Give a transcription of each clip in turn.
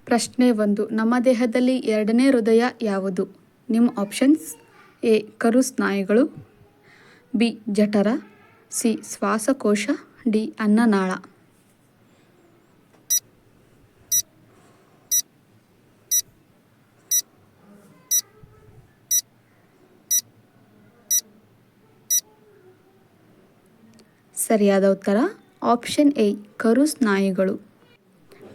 ಪ್ರಶ್ನೆ 1. ನಮ್ಮ ದೇಹದಲ್ಲಿ ಎರಡನೇ ಹೃದಯ ಯಾವುದು? ನಿಮ್ಮ ಆಪ್ಷನ್ಸ್: ಎ ಕರು ಸ್ನಾಯುಗಳು, ಬಿ ಜಠರ, ಸಿ ಶ್ವಾಸಕೋಶ, ಡಿ ಅನ್ನನಾಳ. ಸರಿಯಾದ ಉತ್ತರ ಆಪ್ಷನ್ ಎ ಕರು ಸ್ನಾಯುಗಳು.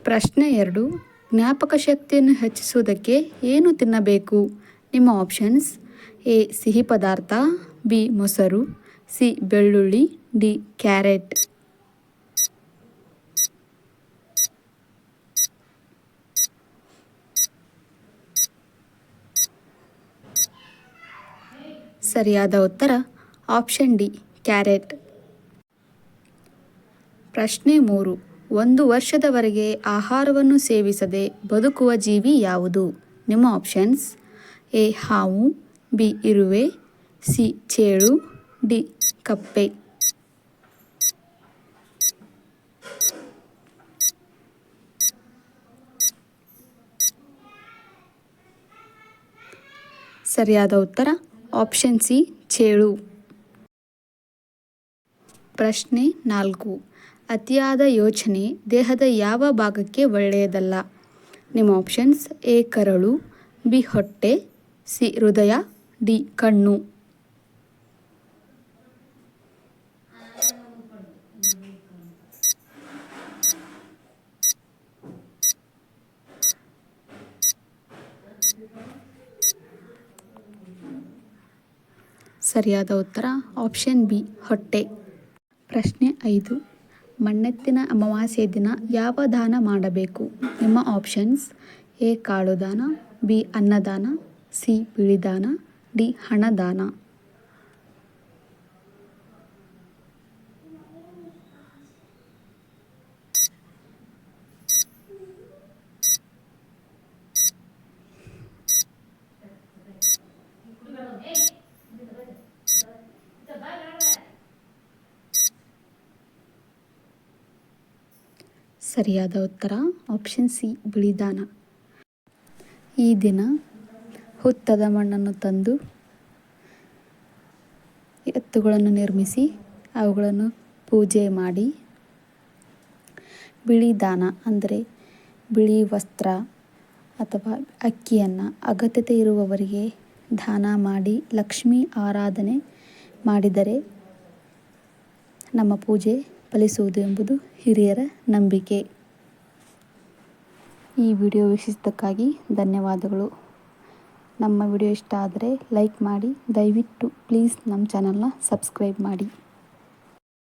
ಪ್ರಶ್ನೆ 2. ಜ್ಞಾಪಕ ಶಕ್ತಿಯನ್ನು ಹೆಚ್ಚಿಸುವುದಕ್ಕೆ ಏನು ತಿನ್ನಬೇಕು? ನಿಮ್ಮ ಆಪ್ಷನ್ಸ್: ಎ ಸಿಹಿ ಪದಾರ್ಥ, ಬಿ ಮೊಸರು, ಸಿ ಬೆಳ್ಳುಳ್ಳಿ, ಡಿ ಕ್ಯಾರೆಟ್. ಸರಿಯಾದ ಉತ್ತರ ಆಪ್ಷನ್ ಡಿ ಕ್ಯಾರೆಟ್. ಪ್ರಶ್ನೆ 3. 1 ವರ್ಷದವರೆಗೆ ಆಹಾರವನ್ನು ಸೇವಿಸದೆ ಬದುಕುವ ಜೀವಿ ಯಾವುದು? ನಿಮ್ಮ ಆಪ್ಷನ್ಸ್: ಎ ಹಾವು, ಬಿ ಇರುವೆ, ಸಿ ಚೇಳು, ಡಿ ಕಪ್ಪೆ. ಸರಿಯಾದ ಉತ್ತರ ಆಪ್ಷನ್ ಸಿ ಚೇಳು. ಪ್ರಶ್ನೆ 4. ಅತಿಯಾದ ಯೋಚನೆ ದೇಹದ ಯಾವ ಭಾಗಕ್ಕೆ ಒಳ್ಳೆಯದಲ್ಲ? ನಿಮ್ಮ ಆಪ್ಷನ್ಸ್: ಎ ಕರಳು, ಬಿ ಹೊಟ್ಟೆ, ಸಿ ಹೃದಯ, ಡಿ ಕಣ್ಣು. ಸರಿಯಾದ ಉತ್ತರ ಆಪ್ಷನ್ ಬಿ ಹೊಟ್ಟೆ. ಪ್ರಶ್ನೆ 5. ಮಣ್ಣೆತ್ತಿನ ಅಮಾವಾಸ್ಯೆ ದಿನ ಯಾವ ದಾನ ಮಾಡಬೇಕು? ನಿಮ್ಮ ಆಪ್ಷನ್ಸ್: ಎ ಕಾಳು ದಾನ, ಬಿ ಅನ್ನದಾನ, ಸಿ ಬಿಳಿದಾನ, ಡಿ ಹಣದಾನ. ಸರಿಯಾದ ಉತ್ತರ ಆಪ್ಷನ್ ಸಿ ಬಿಳಿದಾನ. ಈ ದಿನ ಹುತ್ತದ ಮಣ್ಣನ್ನು ತಂದು ಎತ್ತುಗಳನ್ನು ನಿರ್ಮಿಸಿ ಅವುಗಳನ್ನು ಪೂಜೆ ಮಾಡಿ ಬಿಳಿ ದಾನ ಅಂದರೆ ಬಿಳಿ ವಸ್ತ್ರ ಅಥವಾ ಅಕ್ಕಿಯನ್ನು ಅಗತ್ಯತೆ ಇರುವವರಿಗೆ ದಾನ ಮಾಡಿ ಲಕ್ಷ್ಮೀ ಆರಾಧನೆ ಮಾಡಿದರೆ ನಮ್ಮ ಪೂಜೆ ಫಲಿಸುವುದು ಎಂಬುದು ಹಿರಿಯರ ನಂಬಿಕೆ. ಈ ವಿಡಿಯೋ ವೀಕ್ಷಿಸಿದ್ದಕ್ಕಾಗಿ ಧನ್ಯವಾದಗಳು. ನಮ್ಮ ವಿಡಿಯೋ ಇಷ್ಟ ಆದರೆ ಲೈಕ್ ಮಾಡಿ, ದಯವಿಟ್ಟು ಪ್ಲೀಸ್ ನಮ್ಮ ಚಾನಲ್ನ ಸಬ್ಸ್ಕ್ರೈಬ್ ಮಾಡಿ.